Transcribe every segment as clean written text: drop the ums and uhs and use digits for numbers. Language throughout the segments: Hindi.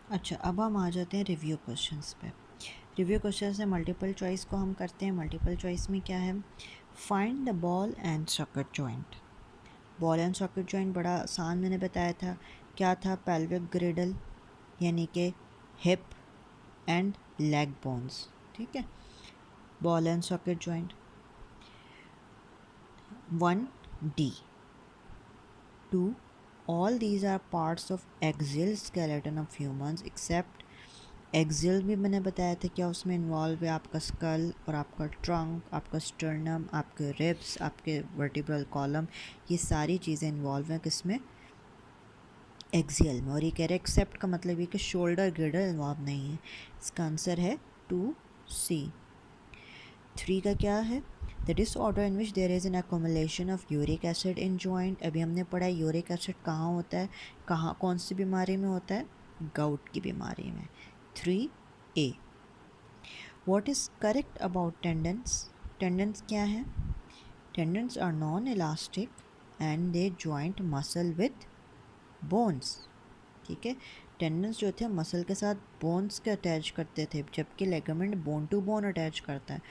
अच्छा, अब हम आ जाते हैं रिव्यू क्वेश्चंस पे। रिव्यू क्वेश्चन से मल्टीपल चॉइस को हम करते हैं। मल्टीपल चॉइस में क्या है, find the ball and socket joint. Ball and socket joint बड़ा आसान मैंने बताया था, क्या था, पेल्विक ग्रिडल यानी कि हिप एंड लेग बोन्स। ठीक है, ball and socket joint. 1D, 2, all these are parts of axial skeleton of humans except axial भी मैंने बताया था क्या उसमें इन्वॉल्व है, आपका स्कल और आपका ट्रंक, आपका स्टर्नम, आपके रिब्स, आपके वर्टिब्रल कॉलम, ये सारी चीज़ें इन्वॉल्व हैं किसमें, एक्सियल में। और ये कह रहे एक्सेप्ट का मतलब ये कि शोल्डर गिर्डर इन्वॉल्व नहीं है। इसका आंसर है 2C। 3 का क्या है, the disorder in which there is an accumulation of uric acid in joint. अभी हमने पढ़ा है यूरिक एसिड कहाँ होता है, कहाँ कौन सी बीमारी में होता है, गाउट की बीमारी में। 3A। What is correct about tendons? Tendons क्या है? Tendons are non-elastic and they joint muscle with bones. ठीक है, टेंडन्स जो थे मसल के साथ बोन्स के अटैच करते थे, जबकि ligament bone to bone attach करता है।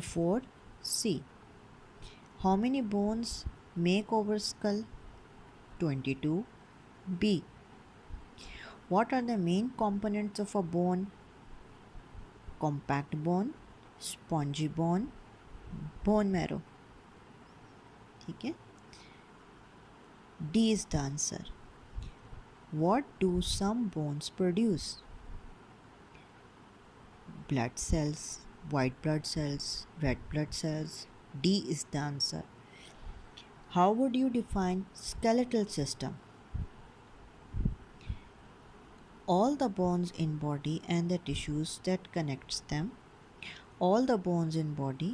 4C। How many bones make over skull? 22B। What are the main components of a bone? Compact bone, spongy bone, bone marrow। ठीक है, D is the answer. What do some bones produce? Blood cells, white blood cells, red blood cells. D is the answer. How would you define skeletal system? All the bones in body and the tissues that connects them, all the bones in body,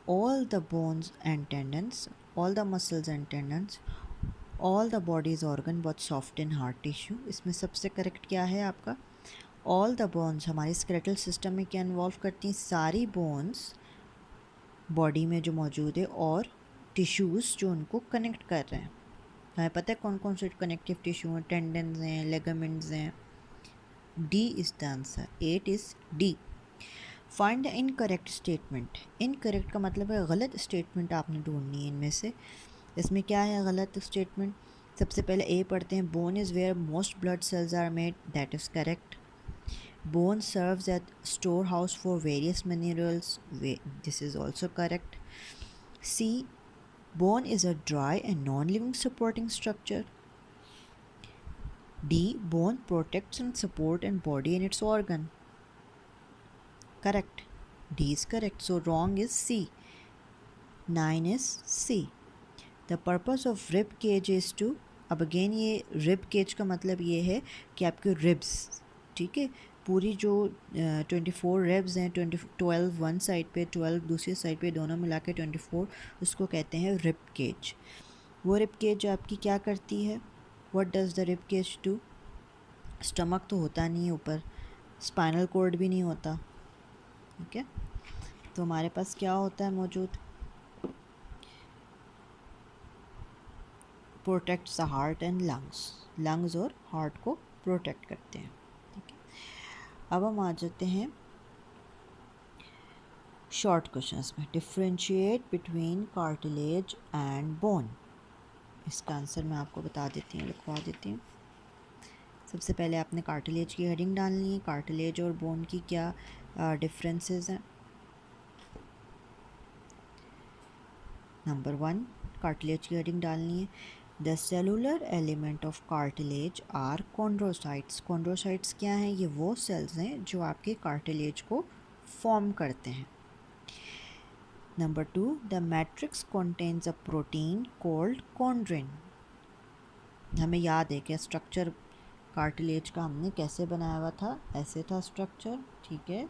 all the bones and tendons, all the muscles and tendons, all the body's organ but soft and hard tissue। इसमें सबसे करेक्ट क्या है आपका, ऑल द बोन्स हमारे स्केलेटल सिस्टम में क्या इन्वॉल्व करती हैं, सारी बोन्स बॉडी में जो मौजूद है और टिश्यूज़ जो उनको कनेक्ट कर रहे हैं। हमें पता है कौन कौन से कनेक्टिव टिश्यू हैं, टेंडन्स हैं, लेगामेंट्स हैं। D is the answer, 8 is D. Find the incorrect statement. Incorrect का मतलब है गलत स्टेटमेंट आपने ढूंढनी है इनमें से। इसमें क्या है गलत स्टेटमेंट, सबसे पहले ए पढ़ते हैं, bone is where most blood cells are made, that is correct. Bone serves as storehouse for various minerals. This is also correct. C. Bone is a dry and non-living supporting structure. D. Bone protects and supports a body and its organ. Correct. D is correct. So wrong is C. 9 is C. The purpose of rib cage is to, अब अगेन ये रिब केज का मतलब ये है कि आपके रिब्स, ठीक है, पूरी जो 24 रिब्स हैं, 12 वन साइड पे, 12 दूसरी साइड पे, दोनों मिला के 24, उसको कहते हैं रिब केज। वो रिब केज आपकी क्या करती है, what does the rib cage do? Stomach तो होता नहीं है ऊपर, स्पाइनल कॉर्ड भी नहीं होता, ठीक है, तो हमारे पास क्या होता है मौजूद, protects the heart and lungs, lungs और हार्ट को प्रोटेक्ट करते हैं। ठीक है, अब हम आ जाते हैं शॉर्ट क्वेश्चंस में। Differentiate between cartilage and bone. इसका आंसर मैं आपको बता देती हूँ, लिखवा देती हूँ। सबसे पहले आपने कार्टिलेज की हेडिंग डालनी है, कार्टिलेज और बोन की क्या डिफरेंसेस हैं। नंबर 1, कार्टिलेज की हेडिंग डालनी है, the cellular element of cartilage are chondrocytes. Chondrocytes क्या हैं, ये वो सेल्स हैं जो आपके कार्टिलेज को फॉर्म करते हैं। Number 2, the matrix contains a protein called chondrin. हमें याद है कि स्ट्रक्चर कार्टिलेज का हमने कैसे बनाया हुआ था, ऐसे था स्ट्रक्चर, ठीक है,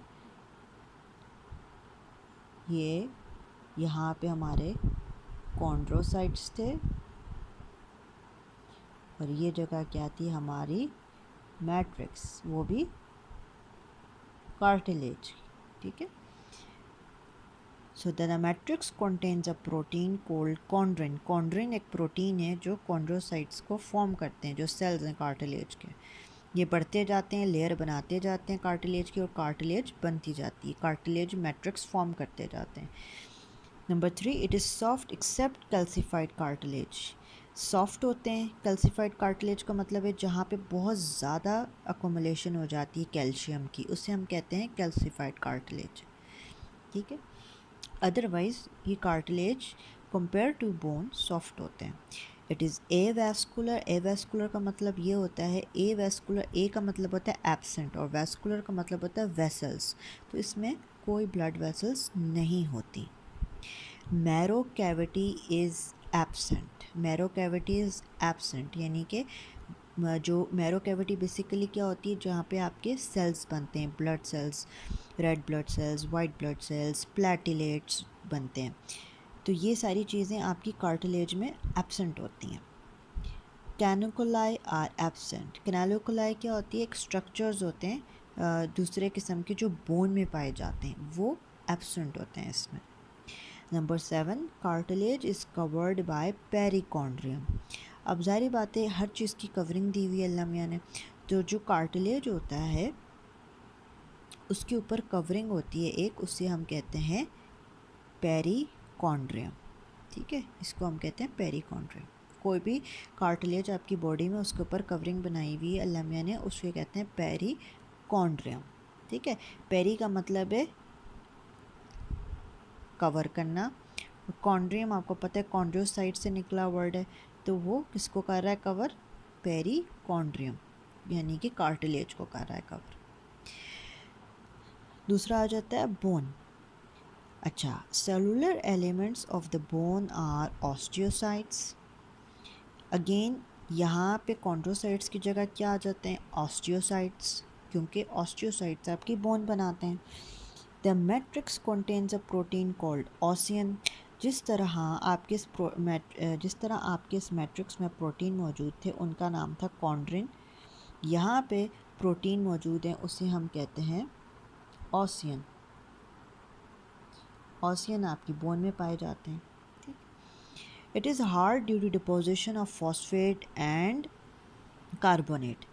ये यहाँ पे हमारे कॉन्ड्रोसाइट्स थे और ये जगह क्या थी हमारी मैट्रिक्स, वो भी कार्टिलेज, ठीक है। So the matrix contains a protein called chondrin. Chondrin एक प्रोटीन है जो कॉन्ड्रोसाइट्स को फॉर्म करते हैं, जो सेल्स हैं कार्टिलेज के। ये बढ़ते जाते हैं, लेयर बनाते जाते हैं कार्टिलेज की, और कार्टिलेज बनती जाती है, कार्टिलेज मैट्रिक्स फॉर्म करते जाते हैं। Number 3, it is soft except calcified cartilage. Soft होते हैं कैल्सिफाइड कार्टिलेज का मतलब है जहाँ पे बहुत ज़्यादा अकोमोलेशन हो जाती है कैल्शियम की, उसे हम कहते हैं कैल्सिफाइड कार्टिलेज। ठीक है, अदरवाइज ये cartilage compare to bone soft होते हैं। It is avascular. Avascular का मतलब ये होता है, ए वैस्कुलर, ए का मतलब होता है एब्सेंट और वैस्कुलर का मतलब होता है वेसल्स, तो इसमें कोई ब्लड वेसल्स नहीं होती। Marrow cavity is absent. Marrow cavity is absent यानी कि जो मैरो कैविटी बेसिकली क्या होती है, जहाँ पे आपके सेल्स बनते हैं, blood cells, red blood cells, white blood cells, platelets बनते हैं, तो ये सारी चीज़ें आपकी कार्टिलेज में एब्सेंट होती हैं। कैनुकुलाई आर एब्सेंट। कैनालोकुलाई क्या होती है, एक स्ट्रक्चर्स होते हैं दूसरे किस्म के जो बोन में पाए जाते हैं, वो एब्सेंट होते हैं इसमें। Number 7, cartilage is covered by perichondrium. अब जारी बात है, हर चीज़ की कवरिंग दी हुई है अल्लाह मियाँ ने, तो जो कार्टिलेज होता है उसके ऊपर कवरिंग होती है एक, उससे हम कहते हैं पेरिकॉन्ड्रियम। ठीक है, इसको हम कहते हैं पेरिकॉन्ड्रियम। कोई भी कार्टिलेज आपकी बॉडी में उसके ऊपर कवरिंग बनाई हुई है अल्लाह मियाँ ने, उसको कहते हैं पेरिकॉन्ड्रियम। ठीक है, पेरी का मतलब है कवर करना, कॉन्ड्रियम आपको पता है कॉन्ड्रियोसाइट से निकला वर्ड है, तो वो किसको कर रहा है कवर, पेरिकॉन्ड्रियम यानी कि कार्टिलेज को कर रहा है कवर। दूसरा आ जाता है बोन। अच्छा, cellular elements of the bone are osteocytes. Again यहाँ पे कॉन्ड्रोसाइट्स की जगह क्या आ जाते हैं, ऑस्टियोसाइट्स, क्योंकि ऑस्टियोसाइट्स आपकी बोन बनाते हैं। The matrix contains a protein called ossein. जिस तरह आपके इस मैट्रिक्स में प्रोटीन मौजूद थे उनका नाम था कॉन्ड्रिन, यहाँ पे प्रोटीन मौजूद है उसे हम कहते हैं ऑसियन। ऑसियन आपकी बोन में पाए जाते हैं। ठीक, it is hard due to deposition of phosphate and carbonate.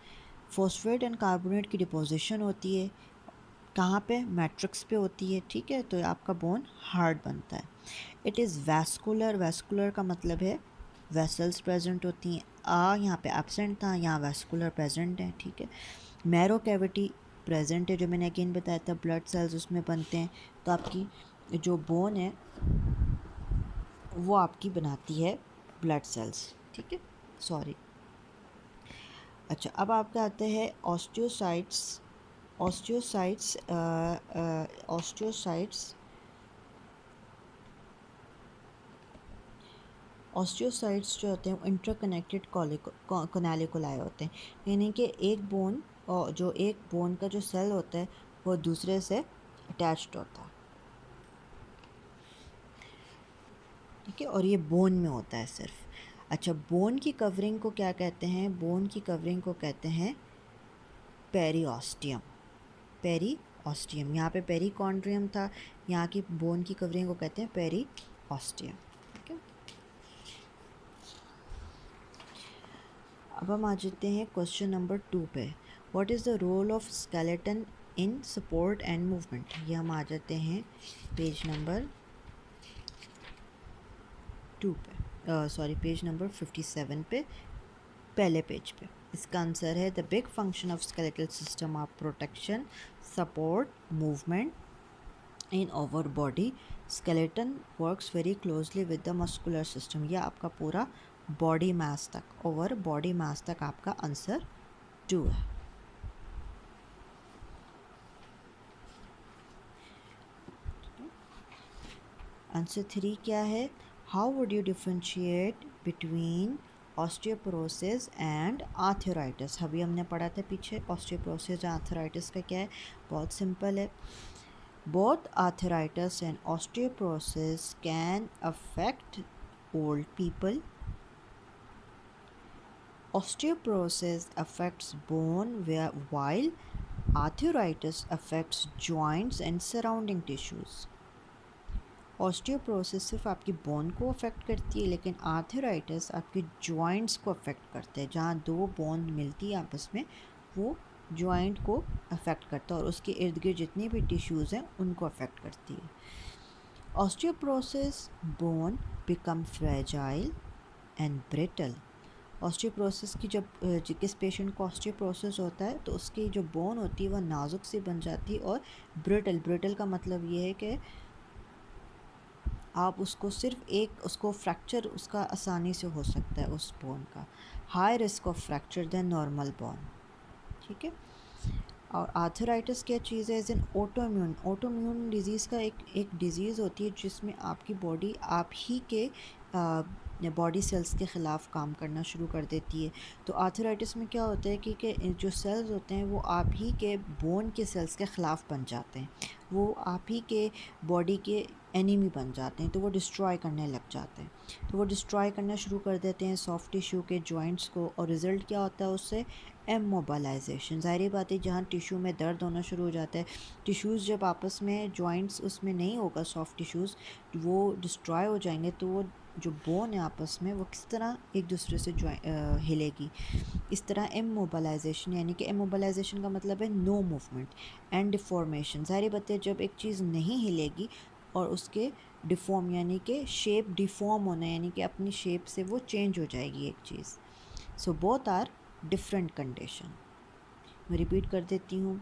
Phosphate and carbonate की डिपोजिशन होती है कहाँ पे, मैट्रिक्स पे होती है। ठीक है, तो आपका बोन हार्ड बनता है। It is vascular. वैस्कुलर का मतलब है वेसल्स प्रेजेंट होती हैं, यहाँ पे एब्सेंट था, यहाँ वैस्कुलर प्रेजेंट है। ठीक है, मैरो कैविटी प्रेजेंट है, जो मैंने अगेन बताया था ब्लड सेल्स उसमें बनते हैं, तो आपकी जो बोन है वो आपकी बनाती है ब्लड सेल्स। ठीक है, सॉरी। अच्छा, अब आपका आते हैं ऑस्टियोसाइट्स। ऑस्टियोसाइट्स ऑस्टियोसाइट्स जो होते हैं वो इंटरकनेक्टेड कॉनालिकुलाई होते हैं, यानी कि एक बोन, और जो एक बोन का जो सेल होता है वो दूसरे से अटैच्ड होता है। ठीक है, और ये बोन में होता है सिर्फ। अच्छा, बोन की कवरिंग को क्या कहते हैं, बोन की कवरिंग को कहते हैं पेरिओस्टियम। पेरिओस्टियम, यहाँ पे पेरिकॉन्ड्रियम था, यहाँ की बोन की कवरिंग को कहते हैं पेरिओस्टियम। ठीक है, अब हम आ जाते हैं क्वेश्चन नंबर 2 पे। What is the role of skeleton in support and movement. ये हम आ जाते हैं पेज नंबर 2 पे, सॉरी पेज नंबर 57 पे, पहले पेज पे। इसका आंसर है the big function of skeletal system of protection, support, movement in over body. Skeleton works very closely with the muscular system. यह आपका पूरा बॉडी मास तक, ओवर बॉडी मास तक आपका आंसर 2 है। आंसर 3 क्या है, how would you differentiate between osteoporosis and arthritis. अभी हमने पढ़ा था पीछे ऑस्टियोपोरोसिस आर्थराइटिस का क्या है, बहुत सिंपल है। Both arthritis and osteoporosis can affect old people. Osteoporosis affects bone while arthritis affects joints and surrounding tissues. Osteoporosis सिर्फ आपकी बोन को अफेक्ट करती है, लेकिन आर्थराइटिस आपके जॉइंट्स को अफेक्ट करते हैं, जहाँ दो बोन मिलती है आपस में वो जॉइंट को अफेक्ट करता है और उसके इर्द गिर्द जितनी भी टिश्यूज़ हैं उनको अफेक्ट करती है। Osteoporosis bone become fragile and brittle. Osteoporosis की जब किस पेशेंट को ऑस्टियोप्रोसिस होता है तो उसकी जो बोन होती है वह नाजुक सी बन जाती है और ब्रिटल। ब्रिटल का मतलब ये है कि आप उसको सिर्फ एक उसको फ्रैक्चर उसका आसानी से हो सकता है उस बोन का। High risk of fracture then normal bone. ठीक है। और आर्थराइटिस क्या चीज़ है? Is an autoimmune. Autoimmune disease का एक डिज़ीज़ होती है जिसमें आपकी बॉडी आप ही के बॉडी सेल्स के ख़िलाफ़ काम करना शुरू कर देती है। तो आर्थराइटिस में क्या होता है कि जो सेल्स होते हैं वो आप ही के बोन के सेल्स के ख़िलाफ़ बन जाते हैं, वो आप ही के बॉडी के एनिमी बन जाते हैं, तो वो डिस्ट्रॉय करने लग जाते हैं। तो वो डिस्ट्रॉय करना शुरू कर देते हैं सॉफ्ट टिश्यू के जॉइंट्स को, और रिज़ल्ट क्या होता है उससे? एमोबलाइजेशन। ज़ाहिर बात है जहाँ टिश्यू में दर्द होना शुरू हो जाता है, टिश्यूज़ जब आपस में जॉइंट्स उसमें नहीं होगा, सॉफ्ट टिश्यूज़ वो डिस्ट्रॉय हो जाएंगे, तो वो जो बोन है आपस में वो किस तरह एक दूसरे से हिलेगी, इस तरह एमोबलाइजेशन। यानी कि एमोबलाइजेशन का मतलब है नो मूवमेंट एंड डिफॉर्मेशन। ज़ाहिर बात है जब एक चीज़ नहीं हिलेगी और उसके डिफॉर्म यानी कि शेप डिफॉर्म होना, यानी कि अपनी शेप से वो चेंज हो जाएगी एक चीज़। So both are different condition. मैं रिपीट कर देती हूँ।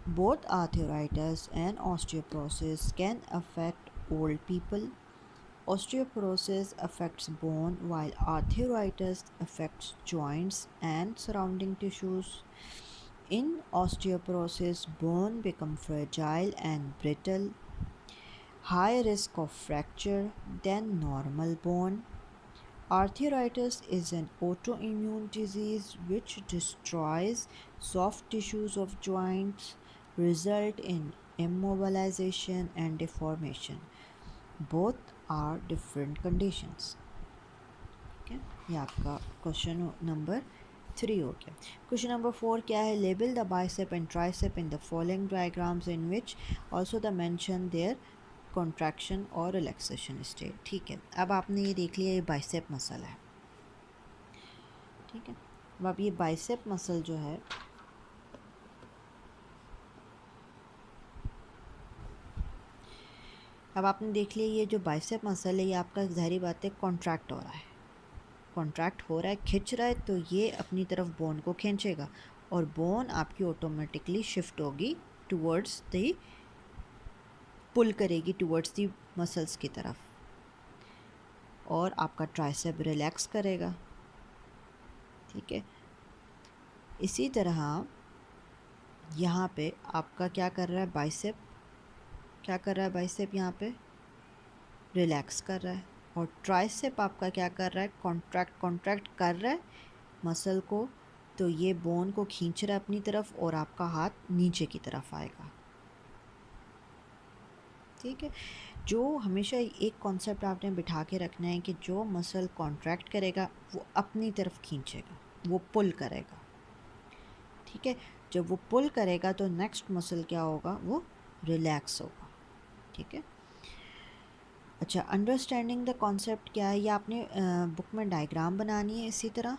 Both arthritis and osteoporosis can affect old people. Osteoporosis affects bone while arthritis affects joints and surrounding tissues. In osteoporosis, bone become fragile and brittle, high risk of fracture than normal bone. Arthritis is an autoimmune disease which destroys soft tissues of joints, result in immobilization and deformation. Both are different conditions. ठीक है, ये आपका क्वेश्चन नंबर 3 हो गया। क्वेश्चन नंबर 4 क्या है? Label the bicep and tricep in the following diagrams in which also the mention there contraction और रिलैक्सेशन स्टेट। ठीक है, अब आपने ये देख लिया ये बाइसेप मसल है। ठीक है, अब ये बाइसेप मसल जो है अब आपने देख लिया ये जो बाइसेप मसल है ये आपका ज़ाहिर बात है कॉन्ट्रैक्ट हो रहा है, कॉन्ट्रैक्ट हो रहा है, खिंच रहा है, तो ये अपनी तरफ बोन को खींचेगा और बोन आपकी ऑटोमेटिकली शिफ्ट होगी टुवर्ड्स द पुल करेगी टुवर्ड्स दी मसल्स की तरफ, और आपका ट्राइसेप रिलैक्स करेगा। ठीक है, इसी तरह यहाँ पे आपका क्या कर रहा है बाइसेप, क्या कर रहा है बाइसेप यहाँ पे रिलैक्स कर रहा है, और ट्राइसेप आपका क्या कर रहा है कॉन्ट्रैक्ट कर रहा है मसल को, तो ये बोन को खींच रहा है अपनी तरफ और आपका हाथ नीचे की तरफ आएगा। ठीक है, जो हमेशा एक कॉन्सेप्ट आपने बिठा के रखना है कि जो मसल कॉन्ट्रैक्ट करेगा वो अपनी तरफ खींचेगा, वो पुल करेगा। ठीक है, जब वो पुल करेगा तो नेक्स्ट मसल क्या होगा? वो रिलैक्स होगा। ठीक है, अच्छा, अंडरस्टैंडिंग द कॉन्सेप्ट क्या है? ये आपने बुक में डायग्राम बनानी है इसी तरह।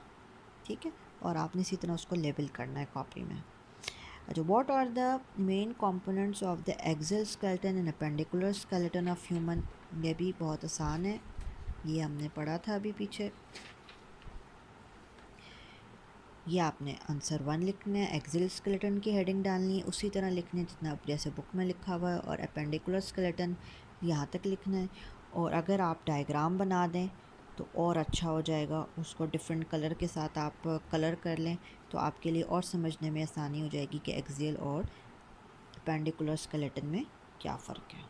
ठीक है, और आपने इसी तरह उसको लेबल करना है कॉपी में। अच्छा, what are the main components of the axial skeleton and appendicular skeleton of human? ये भी बहुत आसान है, ये हमने पढ़ा था अभी पीछे। ये आपने आंसर 1 लिखना है, एक्सियल स्केलेटन की हेडिंग डालनी है उसी तरह लिखनी है जितना जैसे बुक में लिखा हुआ है, और अपेंडिकुलर स्केलेटन यहाँ तक लिखना है। और अगर आप डायग्राम बना दें तो और अच्छा हो जाएगा, उसको डिफरेंट कलर के साथ आप कलर कर लें तो आपके लिए और समझने में आसानी हो जाएगी कि एक्सियल और अपेंडिकुलर स्केलेटन में क्या फ़र्क है।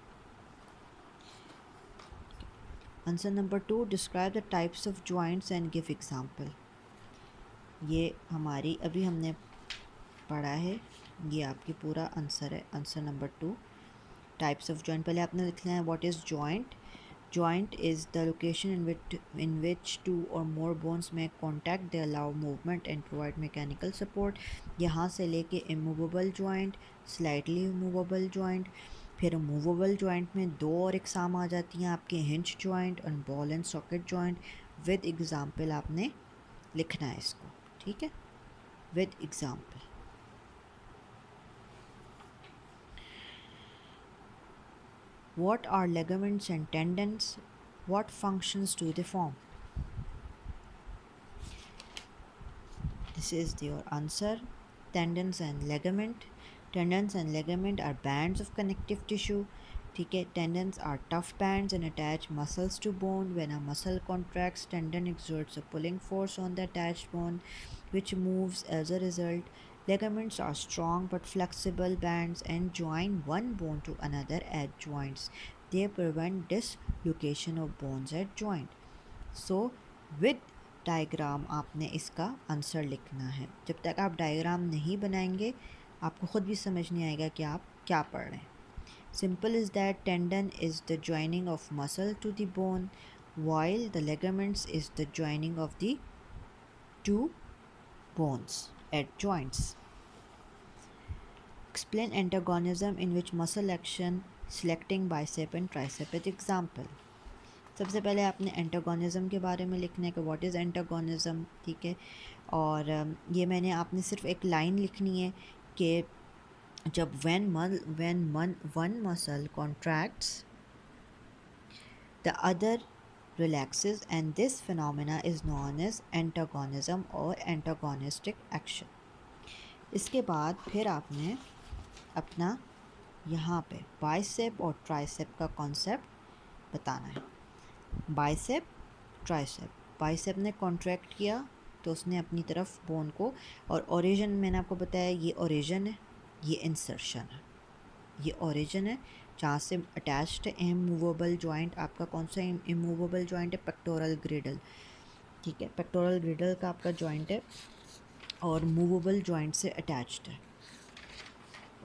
Answer number 2, describe the types of joints and give example. ये हमारी अभी हमने पढ़ा है, ये आपकी पूरा आंसर है। Answer number 2, types of joint. पहले आपने लिखना है what is joint. Joint is the location in which two or more bones make contact. They allow movement and provide mechanical support. यहाँ से लेके immovable joint, slightly movable joint, फिर movable joint में दो और इकसाम आ जाती हैं आपके, hinge joint और ball and socket joint। with example आपने लिखना है इसको। ठीक है, with example। What are ligaments and tendons? What functions do they form? This is your answer. Tendons and ligament. Tendons and ligament are bands of connective tissue. ठीक है, tendons are tough bands and attach muscles to bone. When a muscle contracts, tendon exerts a pulling force on the attached bone, which moves as a result. Ligaments are strong but flexible bands and join one bone to another at joints. They prevent dislocation of bones at joint. So, with diagram आपने इसका आंसर लिखना है. जब तक आप डायग्राम नहीं बनाएंगे आपको ख़ुद भी समझ नहीं आएगा कि आप क्या पढ़ रहे हैं. Simple is that tendon is the joining of muscle to the bone, while the ligaments is the joining of the two bones at joints. Explain antagonism in which muscle action selecting bicep and tricep with example. सबसे पहले आपने एंटागोनिज़म के बारे में लिखना है कि व्हाट इज़ एंटागोनिज़म. ठीक है, और ये मैंने आपने सिर्फ एक लाइन लिखनी है कि जब one muscle contracts the other relaxes and this phenomena is known as antagonism or antagonistic action. इसके बाद फिर आपने अपना यहाँ पे बाइसेप और ट्राइसेप का कॉन्सेप्ट बताना है. Bicep tricep. बाइसेप ने कॉन्ट्रैक्ट किया तो उसने अपनी तरफ बोन को, और ओरिजिन मैंने आपको बताया ये ओरिजिन है, ये इंसर्शन है. ये ओरिजिन है जहाँ से अटैच्ड है इमूवेबल जॉइंट. आपका कौन सा इमूवेबल जॉइंट है? पेक्टोरल ग्रिडल. ठीक है, पेक्टोरल ग्रिडल का आपका जॉइंट है और मूवेबल जॉइंट से अटैच्ड है,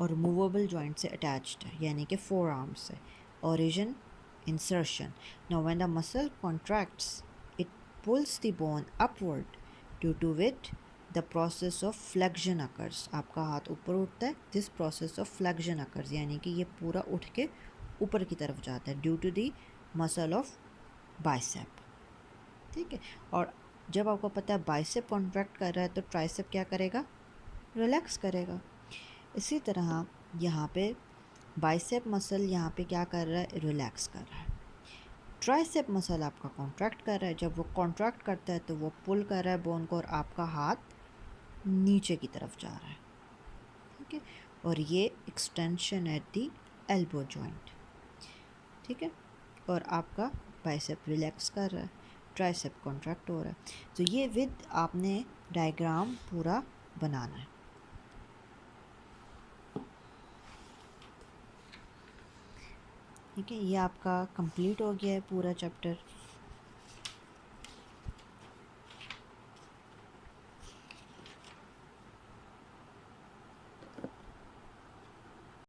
और मूवेबल जॉइंट से अटैच्ड है यानी कि फोर आर्म से. Origin, insertion. Now when the muscle contracts, it pulls the bone upward, due to which the process of flexion occurs. आपका हाथ ऊपर उठता है, this process of flexion occurs यानी कि ये पूरा उठ के ऊपर की तरफ जाता है due to the muscle of bicep. ठीक है, और जब आपको पता है बाइसेप कॉन्ट्रैक्ट कर रहा है तो ट्राइसेप क्या करेगा? रिलैक्स करेगा. इसी तरह यहाँ पे बाइसेप मसल यहाँ पे क्या कर रहा है? रिलैक्स कर रहा है. ट्राइसेप मसल आपका कॉन्ट्रैक्ट कर रहा है. जब वो कॉन्ट्रैक्ट करता है तो वो पुल कर रहा है बोन को और आपका हाथ नीचे की तरफ जा रहा है. ठीक है, और ये extension at the elbow joint. ठीक है, और आपका बाइसेप रिलैक्स कर रहा है, ट्राइसेप कॉन्ट्रैक्ट हो रहा है. तो ये विद आपने डायग्राम पूरा बनाना है. ठीक है, ये आपका कंप्लीट हो गया है पूरा चैप्टर.